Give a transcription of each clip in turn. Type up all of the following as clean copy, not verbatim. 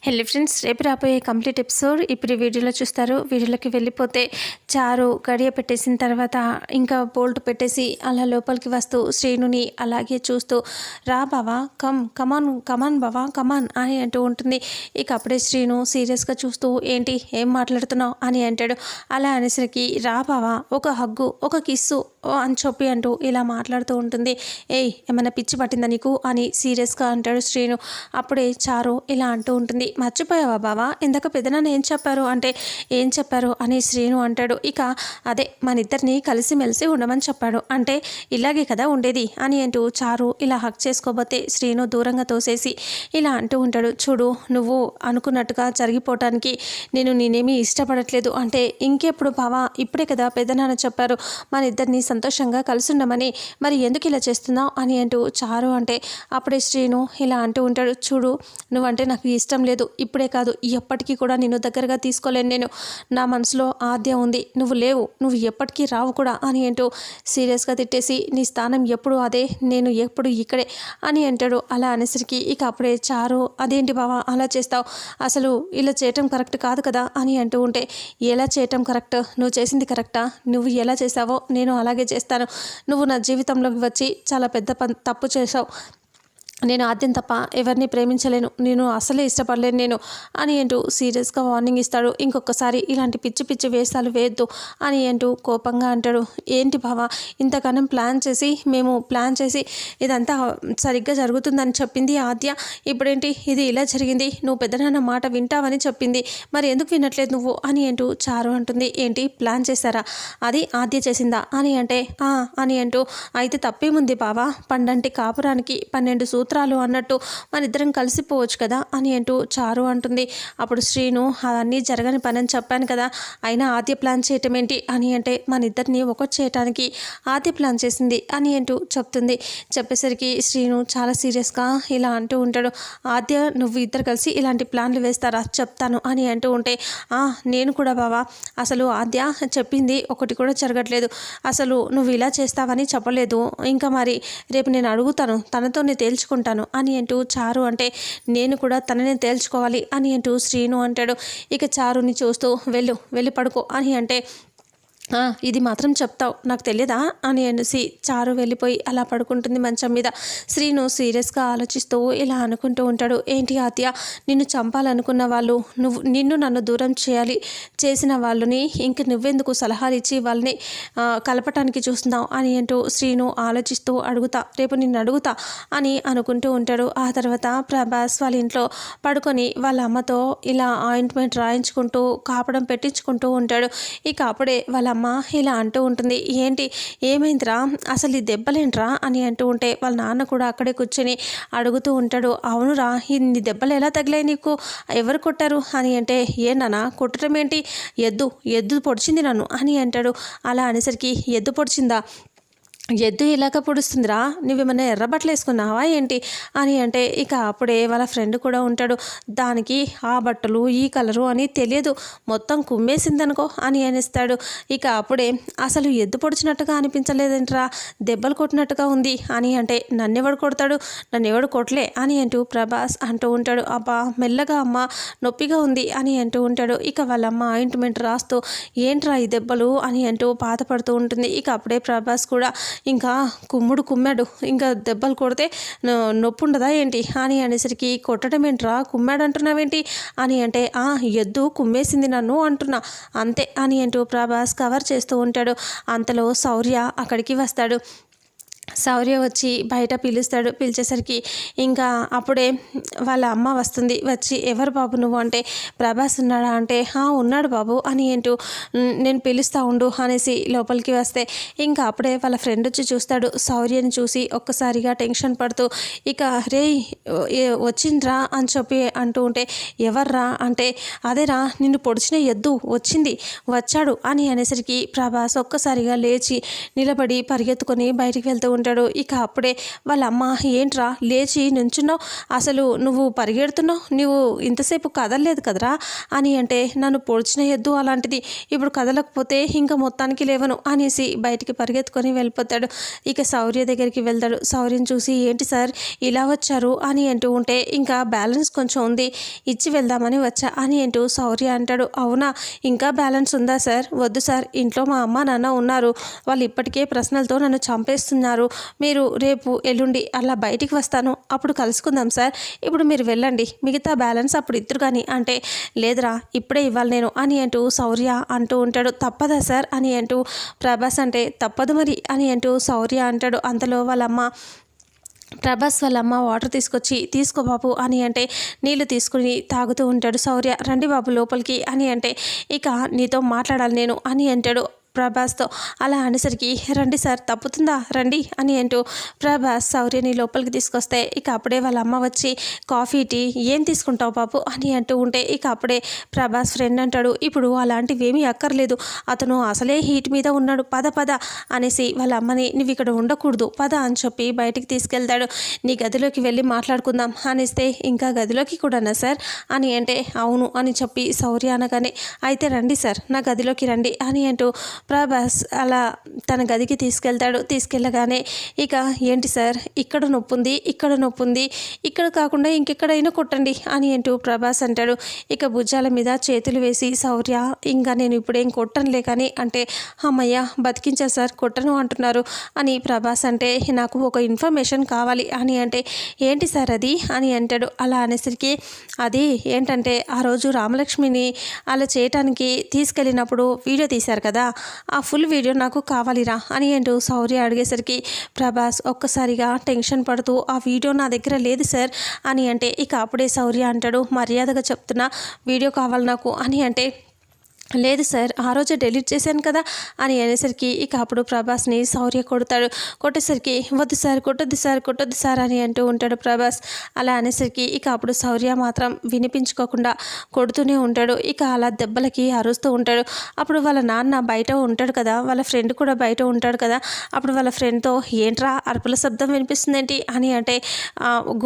Hello friends, రేపు రాబోయే complete episode ఇప్పుడు ఈ వీడియోలో చూస్తారు. వీడియోలోకి వెళ్ళిపోతే చారు గడియ పెట్టేసిన తర్వాత ఇంకా బోల్ట్ పెట్టేసి అలా లోపలికి వస్తూ శ్రీనుని అలాగే చూస్తూ రా బావా, కమాన్ కమాన్ బావా కమాన్ అని అంటూ ఉంటుంది. ఇక అప్పుడే శ్రీను సీరియస్గా చూస్తూ ఏంటి ఏం మాట్లాడుతున్నావు అని అంటాడు. అలా అనేసరికి రా బావా, ఒక హగ్గు ఒక కిస్సు అని చెప్పి అంటూ ఇలా మాట్లాడుతూ ఉంటుంది. ఏయ్ ఏమైనా పిచ్చి పట్టిందా నీకు అని సీరియస్గా అంటాడు శ్రీను. అప్పుడే చారు ఇలా అంటూ ఉంటుంది. మర్చిపోయావా బావా, ఇందాక పెదనాన్న ఏం చెప్పారు అంటే ఏం చెప్పారు అని శ్రీను అంటాడు. ఇక అదే మన ఇద్దరిని కలిసిమెలిసి ఉండమని చెప్పాడు, అంటే ఇలాగే కదా ఉండేది అని అంటూ చారు ఇలా హక్ చేసుకోబోతే శ్రీను దూరంగా తోసేసి ఇలా అంటూ ఉంటాడు. చూడు, నువ్వు అనుకున్నట్టుగా జరిగిపోవటానికి నేనేమీ ఇష్టపడట్లేదు, అంటే ఇంకెప్పుడు బావా, ఇప్పుడే కదా పెదనాన్న చెప్పారు మన ఇద్దరిని సంతోషంగా కలిసి ఉండమని, మరి ఎందుకు ఇలా చేస్తున్నావు అని అంటూ చారు అంటే అప్పుడే శ్రీను ఇలా అంటూ ఉంటాడు. చూడు, నువ్వంటే నాకు ఇష్టం లేదు, ఇప్పుడే కాదు ఎప్పటికీ కూడా నిన్ను దగ్గరగా తీసుకోలేను, నేను నా మనసులో ఆద్య ఉంది, నువ్వు లేవు, నువ్వు ఎప్పటికీ రావు కూడా అని అంటూ సీరియస్గా తిట్టేసి నీ స్థానం ఎప్పుడు అదే, నేను ఎప్పుడు ఇక్కడే అని అంటాడు. అలా అనేసరికి ఇక అప్పుడే చారు అదేంటి బావా అలా చేస్తావు, అసలు ఇలా చేయటం కరెక్ట్ కాదు కదా అని అంటూ ఉంటే ఎలా చేయటం కరెక్ట్, నువ్వు చేసింది కరెక్టా, నువ్వు ఎలా చేసావో నేను అలాగే చేస్తాను, నువ్వు నా జీవితంలోకి వచ్చి చాలా పెద్ద తప్పు చేసావు, నేను ఆద్యం తప్ప ఎవరిని ప్రేమించలేను, నేను అసలే ఇష్టపడలేను నేను అని అంటూ సీరియస్గా వార్నింగ్ ఇస్తాడు. ఇంకొకసారి ఇలాంటి పిచ్చి పిచ్చి వేషాలు వేయద్దు అని అంటూ కోపంగా అంటాడు. ఏంటి బావా, ఇంతకాలం మేము ప్లాన్ చేసి ఇదంతా సరిగ్గా జరుగుతుందని చెప్పింది ఆద్య, ఇప్పుడేంటి ఇది ఇలా జరిగింది, నువ్వు పెద్దనాన్న మాట వింటావని చెప్పింది, మరి ఎందుకు వినట్లేదు నువ్వు అని అంటూ చారు అంటుంది. ఏంటి ప్లాన్ చేశారా, అది ఆద్య చేసిందా అని అంటే అని అంటూ అయితే తప్పేముంది బావా, పండంటి కాపురానికి 12 సూత్రాలు అన్నట్టు మన ఇద్దరం కలిసిపోవచ్చు కదా అని అంటూ చారు అంటుంది. అప్పుడు శ్రీను అవన్నీ జరగని పని అని చెప్పాను కదా, అయినా ఆద్య ప్లాన్ చేయటం ఏంటి అని అంటే మన ఇద్దరిని ఒకటి చేయటానికి ఆద్య ప్లాన్ చేసింది అని అంటూ చెప్తుంది. చెప్పేసరికి శ్రీను చాలా సీరియస్గా ఇలా అంటూ ఉంటాడు. ఆద్య నువ్వు ఇద్దరు కలిసి ఇలాంటి ప్లాన్లు వేస్తారా, చెప్తాను అని అంటూ ఉంటే నేను కూడా బావా, అసలు ఆద్య చెప్పింది ఒకటి కూడా జరగట్లేదు, అసలు నువ్వు ఇలా చేస్తావని చెప్పలేదు, ఇంకా మరి రేపు నేను అడుగుతాను తనతోనే తేల్చుకుంటాను అని అంటూ చారు అంటే నేను కూడా తననే తేల్చుకోవాలి అని అంటూ శ్రీను అంటాడు. ఇక చారుని చూస్తూ వెళ్ళి పడుకో అని అంటే ఇది మాత్రం చెప్తావు నాకు తెలియదా అని అనేసి చారు వెళ్ళిపోయి అలా పడుకుంటుంది మంచం మీద. శ్రీను సీరియస్గా ఆలోచిస్తూ ఇలా అనుకుంటూ ఉంటాడు. ఏంటి ఆద్య, నిన్ను చంపాలనుకున్న వాళ్ళు నిన్ను నన్ను దూరం చేసిన వాళ్ళని ఇంక నువ్వెందుకు సలహాలు ఇచ్చి వాళ్ళని కలపటానికి చూస్తున్నావు అని అంటూ శ్రీను ఆలోచిస్తూ రేపు నిన్ను అడుగుతా అని అనుకుంటూ ఉంటాడు. ఆ తర్వాత ప్రభాస్ వాళ్ళ ఇంట్లో పడుకొని వాళ్ళ అమ్మతో ఇలా ఆయింట్మెంట్ రాయించుకుంటూ కాపడం పెట్టించుకుంటూ ఉంటాడు. ఇక అప్పుడే వాళ్ళ అమ్మ ఇలా అంటూ ఉంటుంది. ఏంటి ఏమైందిరా, అసలు ఈ దెబ్బలేంట్రా అని అంటూ ఉంటే వాళ్ళ నాన్న కూడా అక్కడే కూర్చొని అడుగుతూ ఉంటాడు. అవునురా, ఇన్ని దెబ్బలు ఎలా తగిలాయి నీకు, ఎవరు కొట్టారు అని అంటే ఏ నాన్న కొట్టడం ఏంటి, ఎద్దు పొడిచింది నన్ను అని అంటాడు. అలా అనేసరికి ఎద్దు పొడిచిందా, ఎద్దు ఇలాగ పొడుస్తుందిరా, నువ్వేమన్నా ఎర్రబట్టలు వేసుకున్నావా ఏంటి అని అంటే ఇక అప్పుడే వాళ్ళ ఫ్రెండ్ కూడా ఉంటాడు. దానికి ఆ బట్టలు ఈ కలరు అని తెలియదు, మొత్తం కుమ్మేసిందనుకో అని అనేస్తాడు. ఇక అప్పుడే అసలు ఎద్దు పొడిచినట్టుగా అనిపించలేదంటరా, దెబ్బలు కొట్టినట్టుగా ఉంది అని అంటే నన్నెవడు కొడతాడు, నన్నెవడు కొట్టలే అని అంటూ ప్రభాస్ అంటూ ఉంటాడు. అబ్బా మెల్లగా అమ్మ నొప్పిగా ఉంది అని అంటూ ఉంటాడు. ఇక వాళ్ళమ్మ ఆయింట్మెంట్ రాస్తూ ఏంట్రా ఈ దెబ్బలు అని అంటూ బాధపడుతూ ఉంటుంది. ఇక అప్పుడే ప్రభాస్ కూడా ఇంకా కుమ్మాడు, ఇంకా దెబ్బలు కొడితే నొప్పి ఉండదా ఏంటి అని అనేసరికి కొట్టడం ఏంట్రా, కుమ్మాడు అంటున్నావేంటి అని అంటే ఎద్దు కుమ్మేసింది నన్ను అంటున్నా అంతే అని అంటూ ప్రభాస్ కవర్ చేస్తూ ఉంటాడు. అంతలో శౌర్య అక్కడికి వస్తాడు. శౌర్య వచ్చి బయట పిలిచేసరికి ఇంకా అప్పుడే వాళ్ళ అమ్మ వస్తుంది. వచ్చి ఎవరు బాబు నువ్వు అంటే ప్రభాస్ ఉన్నాడా అంటే ఉన్నాడు బాబు అని అంటూ నేను పిలుస్తా ఉండు అనేసి లోపలికి వస్తే ఇంకా అప్పుడే వాళ్ళ ఫ్రెండ్ వచ్చి చూస్తాడు. శౌర్యని చూసి ఒక్కసారిగా టెన్షన్ పడుతూ ఇక రే వచ్చిండ్రా అని చెప్పి అంటూ ఉంటే ఎవర్రా అంటే అదేరా నిన్ను పొడిచిన ఎద్దు వచ్చాడు అని అనేసరికి ప్రభాస్ ఒక్కసారిగా లేచి నిలబడి పరిగెత్తుకొని బయటికి వెళ్తూ ఉంటాడు. ఇక అప్పుడే వాళ్ళ అమ్మ ఏంట్రా లేచి నుంచున్నావు, అసలు నువ్వు పరిగెడుతున్నావు, నువ్వు ఇంతసేపు కదలలేదు కదరా అని అంటే నన్ను పొడిచిన ఎద్దు అలాంటిది, ఇప్పుడు కదలకపోతే ఇంకా మొత్తానికి లేవను అనేసి బయటికి పరిగెత్తుకొని వెళ్ళిపోతాడు. ఇక శౌర్య దగ్గరికి వెళ్తాడు. శౌర్యం చూసి ఏంటి సార్ ఇలా వచ్చారు అని అంటూ ఉంటే ఇంకా బ్యాలెన్స్ కొంచెం ఉంది ఇచ్చి వెళ్దామని వచ్చా అని అంటూ శౌర్య అంటాడు. అవునా, ఇంకా బ్యాలెన్స్ ఉందా సార్? వద్దు సార్, ఇంట్లో మా అమ్మ నాన్న ఉన్నారు, వాళ్ళు ఇప్పటికే ప్రశ్నలతో నన్ను చంపేస్తున్నారు, మీరు రేపు ఎల్లుండి అలా బయటికి వస్తాను, అప్పుడు కలుసుకుందాం సార్, ఇప్పుడు మీరు వెళ్ళండి, మిగతా బ్యాలెన్స్ అప్పుడు ఇద్దరు కానీ అంటే లేదురా ఇప్పుడే ఇవ్వాలి నేను అని అంటూ శౌర్య అంటూ ఉంటాడు. తప్పదా సార్ అని అంటూ ప్రభాస్ అంటే తప్పదు మరి అని అంటూ శౌర్య అంటాడు. అంతలో వాళ్ళమ్మ ప్రభాస్ వాళ్ళ అమ్మ వాటర్ తీసుకొచ్చి తీసుకో బాబు అని అంటే నీళ్లు తీసుకుని తాగుతూ ఉంటాడు. శౌర్య రండి బాబు లోపలికి అని అంటే ఇక నీతో మాట్లాడాలి నేను అని అంటాడు ప్రభాస్తో. అలా అనేసరికి రండి సార్ తప్పుతుందా రండి అని అంటూ ప్రభాస్ శౌర్యని లోపలికి తీసుకొస్తే ఇక అప్పుడే వాళ్ళ అమ్మ వచ్చి కాఫీ టీ ఏం తీసుకుంటావు బాబు అని అంటూ ఉంటే ఇక అప్పుడే ప్రభాస్ ఫ్రెండ్ అంటాడు ఇప్పుడు అలాంటివి ఏమీ అక్కర్లేదు, అతను అసలే హీట్ మీద ఉన్నాడు, పద పద అనేసి వాళ్ళ అమ్మని నువ్వు ఇక్కడ ఉండకూడదు పద అని చెప్పి బయటికి తీసుకెళ్తాడు. నీ గదిలోకి వెళ్ళి మాట్లాడుకుందాం అనేస్తే ఇంకా గదిలోకి కూడానా సార్ అని అంటే అవును అని చెప్పి శౌర్య అనగానే అయితే రండి సార్ నా గదిలోకి రండి అని అంటూ ప్రభాస్ అలా తన గదికి తీసుకెళ్తాడు. తీసుకెళ్ళగానే ఇక ఏంటి సార్ ఇక్కడ నొప్పుంది ఇక్కడ నొప్పుంది, ఇక్కడ కాకుండా ఇంకెక్కడైనా కొట్టండి అని అంటూ ప్రభాస్ అంటాడు. ఇక భుజాల మీద చేతులు వేసి శౌర్య ఇంకా నేను ఇప్పుడేం కొట్టనులే కానీ అంటే అమ్మయ్య బతికించా సార్ కొట్టను అంటున్నారు అని ప్రభాస్ అంటే నాకు ఒక ఇన్ఫర్మేషన్ కావాలి అని అంటే ఏంటి సార్ అది అని అంటాడు. అలా అనేసరికి అది ఏంటంటే ఆ రోజు రామలక్ష్మిని అలా చేయటానికి తీసుకెళ్ళినప్పుడు వీడియో తీశారు కదా, ఆ ఫుల్ వీడియో నాకు కావాలిరా అని అంటూ శౌర్య అడిగేసరికి ప్రభాస్ ఒక్కసారిగా టెన్షన్ పడుతూ ఆ వీడియో నా దగ్గర లేదు సార్ అని అంటే ఇక అప్పుడే శౌర్య అంటాడు మర్యాదగా చెప్తున్నా వీడియో కావాలి నాకు అని అంటే లేదు సార్ ఆ రోజే డిలీట్ చేశాను కదా అని అనేసరికి ఇక అప్పుడు ప్రభాస్ని శౌర్య కొడతాడు. కొట్టేసరికి వద్దు సార్ కొట్టొద్దు సార్ కొట్టొద్దు సార్ అని అంటూ ఉంటాడు ప్రభాస్. అలా అనేసరికి ఇక అప్పుడు శౌర్య మాత్రం వినిపించుకోకుండా కొడుతూనే ఉంటాడు. ఇక అలా దెబ్బలకి అరుస్తూ ఉంటాడు. అప్పుడు వాళ్ళ నాన్న బయట ఉంటాడు కదా, వాళ్ళ ఫ్రెండ్ కూడా బయట ఉంటాడు కదా, అప్పుడు వాళ్ళ ఫ్రెండ్తో ఏంట్రా అరుపుల శబ్దం వినిపిస్తుందేంటి అని అంటే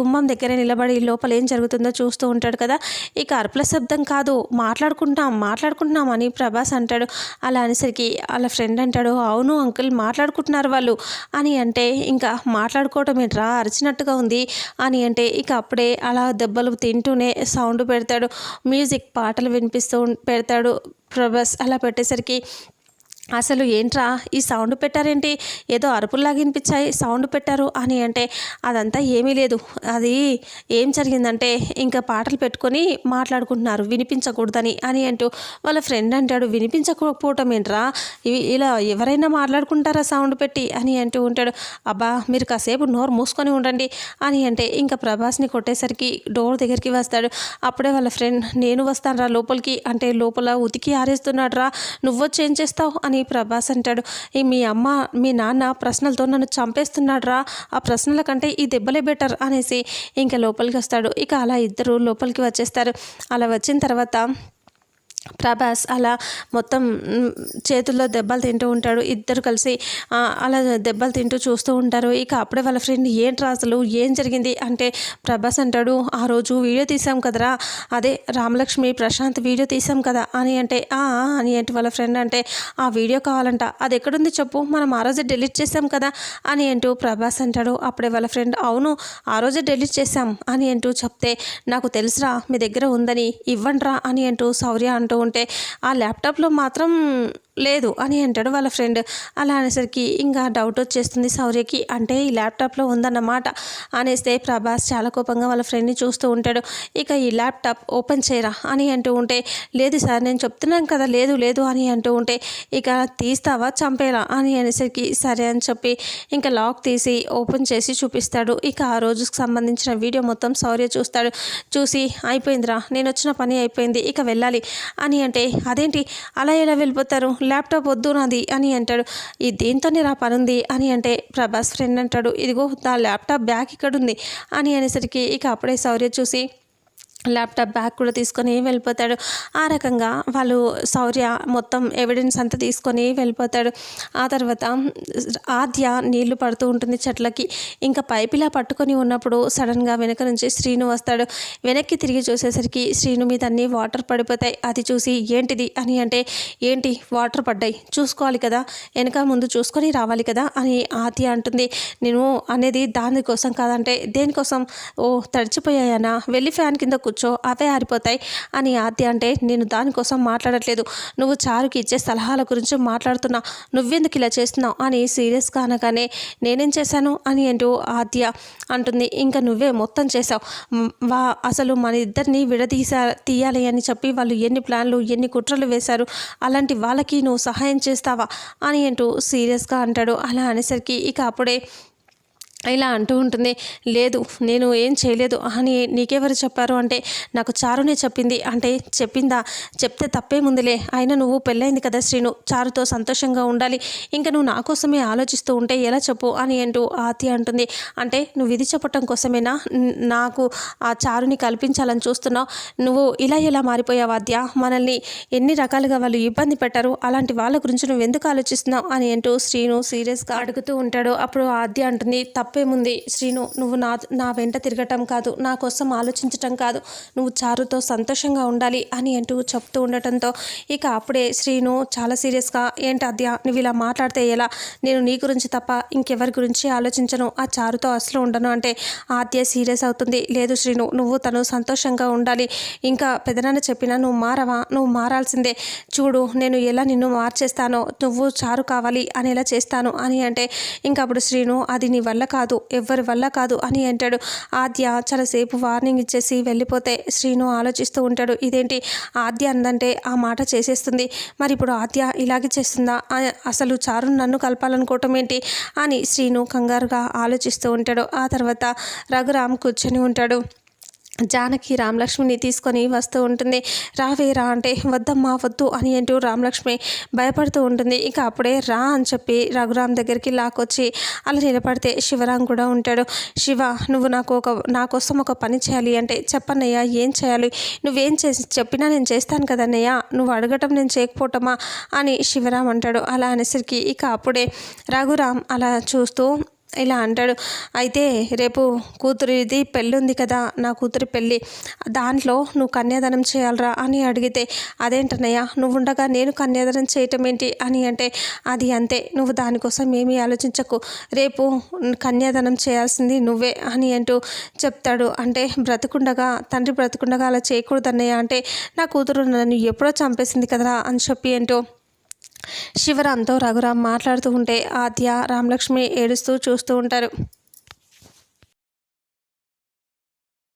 గుమ్మం దగ్గర నిలబడి లోపల ఏం జరుగుతుందో చూస్తూ ఉంటాడు కదా. ఇక అరుపుల శబ్దం కాదు మాట్లాడుకుంటున్నాం అని ప్రభాస్ అంటాడు. అలా అనేసరికి వాళ్ళ ఫ్రెండ్ అంటాడు అవును అంకుల్ మాట్లాడుకుంటున్నారు వాళ్ళు అని అంటే ఇంకా మాట్లాడుకోవటం ఏంట్రా అరిచినట్టుగా ఉంది అని అంటే ఇక అప్పుడే అలా దెబ్బలు తింటూనే సౌండ్ పెడతాడు, మ్యూజిక్ పాటలు వినిపిస్తూ పెడతాడు ప్రభాస్. అలా పెట్టేసరికి అసలు ఏంట్రా ఈ సౌండ్ పెట్టారేంటి, ఏదో అరుపుల్లాగా వినిపించాయి సౌండ్ పెట్టారు అని అంటే అదంతా ఏమీ లేదు, అది ఏం జరిగిందంటే ఇంకా పాటలు పెట్టుకొని మాట్లాడుకుంటున్నారు వినిపించకూడదని అని అంటూ వాళ్ళ ఫ్రెండ్ అంటాడు వినిపించకపోవటం ఏంట్రా ఇలా ఎవరైనా మాట్లాడుకుంటారా సౌండ్ పెట్టి అని అంటూ ఉంటాడు. అబ్బా మీరు కాసేపు నోరు మూసుకొని ఉండండి అని అంటే ఇంకా ప్రభాస్ని కొట్టేసరికి డోర్ దగ్గరికి వస్తాడు. అప్పుడే వాళ్ళ ఫ్రెండ్ నేను వస్తాను రా లోపలికి అంటే లోపల ఉతికి ఆరేస్తున్నాడు రా నువ్వు వచ్చి ఏం చేస్తావు అని ప్రభాస్ అంటాడు. మీ అమ్మ మీ నాన్న ప్రశ్నలతో నన్ను చంపేస్తున్నాడు రా, ఆ ప్రశ్నల కంటే ఈ దెబ్బలే బెటర్ అనేసి ఇంకా లోపలికి వస్తాడు. ఇక అలా ఇద్దరు లోపలికి వచ్చేస్తారు. అలా వచ్చిన తర్వాత ప్రభాస్ అలా మొత్తం చేతుల్లో దెబ్బలు తింటూ ఉంటాడు. ఇద్దరు కలిసి అలా దెబ్బలు తింటూ చూస్తూ ఉంటారు. ఇక అప్పుడే వాళ్ళ ఫ్రెండ్ ఏంట్రా అసలు ఏం జరిగింది అంటే ప్రభాస్ అంటాడు ఆ రోజు వీడియో తీసాం కదరా, అదే రామలక్ష్మి ప్రశాంత్ వీడియో తీసాం కదా అని అంటే అని అంటే వాళ్ళ ఫ్రెండ్ అంటే ఆ వీడియో కావాలంట, అది ఎక్కడుంది చెప్పు, మనం ఆ రోజే డిలీట్ చేసాం కదా అని అంటూ ప్రభాస్ అంటాడు. అప్పుడే వాళ్ళ ఫ్రెండ్ అవును ఆ రోజే డిలీట్ చేసాం అని అంటూ చెప్తే నాకు తెలుసురా మీ దగ్గర ఉందని ఇవ్వండిరా అని అంటూ శౌర్య అంటూ ఉంటే ఆ ల్యాప్టాప్లో మాత్రం లేదు అని అంటాడు వాళ్ళ ఫ్రెండ్. అలా అనేసరికి ఇంకా డౌట్ వచ్చేస్తుంది శౌర్యకి, అంటే ఈ ల్యాప్టాప్లో ఉందన్నమాట అనేస్తే ప్రభాస్ చాలా కోపంగా వాళ్ళ ఫ్రెండ్ని చూస్తూ ఉంటాడు. ఇక ఈ ల్యాప్టాప్ ఓపెన్ చేయరా అని అంటూ ఉంటే లేదు సార్ నేను చెప్తున్నాను కదా లేదు లేదు అని అంటూ ఉంటే ఇక తీస్తావా చంపేరా అని అనేసరికి సరే అని చెప్పి ఇంకా లాక్ తీసి ఓపెన్ చేసి చూపిస్తాడు. ఇక ఆ రోజుకి సంబంధించిన వీడియో మొత్తం శౌర్య చూస్తాడు. చూసి అయిపోయిందిరా నేను వచ్చిన పని అయిపోయింది ఇక వెళ్ళాలి అని అంటే అదేంటి అలా ఎలా వెళ్ళిపోతారు, ల్యాప్టాప్ వద్దు నాది అని అంటాడు. ఈ దీంతోనే రా పనుంది అని అంటే ప్రభాస్ ఫ్రెండ్ అంటాడు ఇదిగో నా ల్యాప్టాప్ బ్యాగ్ ఇక్కడ ఉంది అని అనేసరికి ఇక అప్పుడే శౌర్య చూసి ల్యాప్టాప్ బ్యాగ్ కూడా తీసుకొని వెళ్ళిపోతాడు. ఆ రకంగా వాళ్ళు శౌర్య మొత్తం ఎవిడెన్స్ అంతా తీసుకొని వెళ్ళిపోతాడు. ఆ తర్వాత ఆద్య నీళ్లు పడుతూ ఉంటుంది చెట్లకి. ఇంకా పైపిలా పట్టుకొని ఉన్నప్పుడు సడన్గా వెనక నుంచి శ్రీను వస్తాడు. వెనక్కి తిరిగి చూసేసరికి శ్రీను మీద అన్నీ వాటర్ పడిపోతాయి. అది చూసి ఏంటిది అని అంటే, ఏంటి వాటర్ పడ్డాయి చూసుకోవాలి కదా, వెనక ముందు చూసుకొని రావాలి కదా అని ఆద్య అంటుంది. నేను అనేది దానికోసం కాదంటే దేనికోసం? ఓ తడిచిపోయాయనా, వెళ్ళి ఫ్యాన్ కింద కూర్చో అవే ఆరిపోతాయి అని ఆద్య అంటే, నేను దానికోసం మాట్లాడట్లేదు, నువ్వు చారుకి ఇచ్చే సలహాల గురించి మాట్లాడుతున్నా, నువ్వెందుకు ఇలా చేస్తున్నావు అని సీరియస్గా అనగానే, నేనేం చేశాను అని అంటూ ఆద్య అంటుంది. ఇంకా నువ్వే మొత్తం చేసావు. అసలు మన ఇద్దరిని తీయాలి అని చెప్పి వాళ్ళు ఎన్ని ప్లాన్లు ఎన్ని కుట్రలు వేశారు, అలాంటి వాళ్ళకి నువ్వు సహాయం చేస్తావా అని అంటూ సీరియస్గా అంటాడు. అలా అనేసరికి ఇక అప్పుడే ఇలా అంటూ ఉంటుంది. లేదు నేను ఏం చేయలేదు అని నీకెవరు చెప్పారు అంటే, నాకు చారునే చెప్పింది. అంటే చెప్పిందా? చెప్తే తప్పేముందిలే, అయినా నువ్వు పెళ్ళైంది కదా శ్రీను, చారుతో సంతోషంగా ఉండాలి, ఇంకా నువ్వు నా కోసమే ఆలోచిస్తూ ఉంటే ఎలా చెప్పు అని అంటూ ఆత్య అంటుంది. అంటే నువ్వు ఇది చెప్పటం కోసమేనా నాకు ఆ చారుని కల్పించాలని చూస్తున్నావు? నువ్వు ఇలా ఎలా మారిపోయావు ఆద్య? మనల్ని ఎన్ని రకాలుగా వాళ్ళు ఇబ్బంది పెట్టారు, అలాంటి వాళ్ళ గురించి నువ్వు ఎందుకు ఆలోచిస్తున్నావు అని అంటూ శ్రీను సీరియస్గా అడుగుతూ ఉంటాడు. అప్పుడు ఆద్య అంటుంది, తప్పేముంది శ్రీను, నువ్వు నా వెంట తిరగటం కాదు, నా కోసం ఆలోచించటం కాదు, నువ్వు చారుతో సంతోషంగా ఉండాలి అని అంటూ చెప్తూ ఉండటంతో ఇక అప్పుడే శ్రీను చాలా సీరియస్గా, ఏంటి ఆద్య నువ్వు ఇలా మాట్లాడితే ఎలా? నేను నీ గురించి తప్ప ఇంకెవరి గురించి ఆలోచించను, ఆ చారుతో అసలు ఉండను అంటే ఆద్య సీరియస్ అవుతుంది. లేదు శ్రీను, నువ్వు తను సంతోషంగా ఉండాలి, ఇంకా పెదనాన్న చెప్పినా నువ్వు మారవా? నువ్వు మారాల్సిందే, చూడు నేను ఎలా నిన్ను మార్చేస్తానో, నువ్వు చారు కావాలి అనేలా చేస్తాను అని అంటే ఇంకా అప్పుడు శ్రీను, అది నీ వల్ల కాదు, ఎవ్వరి వల్ల కాదు అని అంటాడు. ఆద్య చాలాసేపు వార్నింగ్ ఇచ్చేసి వెళ్ళిపోతే శ్రీను ఆలోచిస్తూ ఉంటాడు. ఇదేంటి ఆద్య అందంటే ఆ మాట చేసేస్తుంది, మరి ఇప్పుడు ఆద్య ఇలాగే చేస్తుందా? అసలు చారును నన్ను కలపాలనుకోవటం ఏంటి అని శ్రీను కంగారుగా ఆలోచిస్తూ ఉంటాడు. ఆ తర్వాత రఘురామ్ కూర్చొని ఉంటాడు. జానకి రామలక్ష్మిని తీసుకొని వస్తూ ఉంటుంది. రావేరా అంటే, వద్దమ్మా వద్దు అని అంటూ రామలక్ష్మి భయపడుతూ ఉంటుంది. ఇక అప్పుడే రా అని చెప్పి రఘురామ్ దగ్గరికి లాక్కొచ్చి అలా నిలబడితే శివరాం కూడా ఉంటాడు. శివ, నువ్వు నా కోసం ఒక పని చేయాలి అంటే చెప్పన్నయ్య, ఏం చేయాలి? నువ్వేం చెప్పినా నేను చేస్తాను కదన్నయ్య, నువ్వు అడగటం నేను చేయకపోవటమా అని శివరాం అంటాడు. అలా అనేసరికి ఇక అప్పుడే రఘురామ్ అలా చూస్తూ ఇలా అంటాడు. అయితే రేపు కూతురిది పెళ్ళి ఉంది కదా, నా కూతురి పెళ్ళి, దాంట్లో నువ్వు కన్యాదానం చేయాలరా అని అడిగితే, అదేంటన్నయ్య నువ్వు ఉండగా నేను కన్యాదానం చేయటం ఏంటి అని అంటే, అది అంతే, నువ్వు దానికోసం ఏమీ ఆలోచించకు, రేపు కన్యాదానం చేయాల్సింది నువ్వే అని అంటూ చెప్తాడు. అంటే తండ్రి బ్రతుకుండగా అలా చేయకూడదన్నయ్య అంటే, నా కూతురు నన్ను ఎప్పుడో చంపేసింది కదరా అని చెప్పి అంటూ శివరాంతో రఘురామ్ మాట్లాడుతూ ఉంటే ఆద్య రామలక్ష్మి ఏడుస్తూ చూస్తూ ఉంటారు.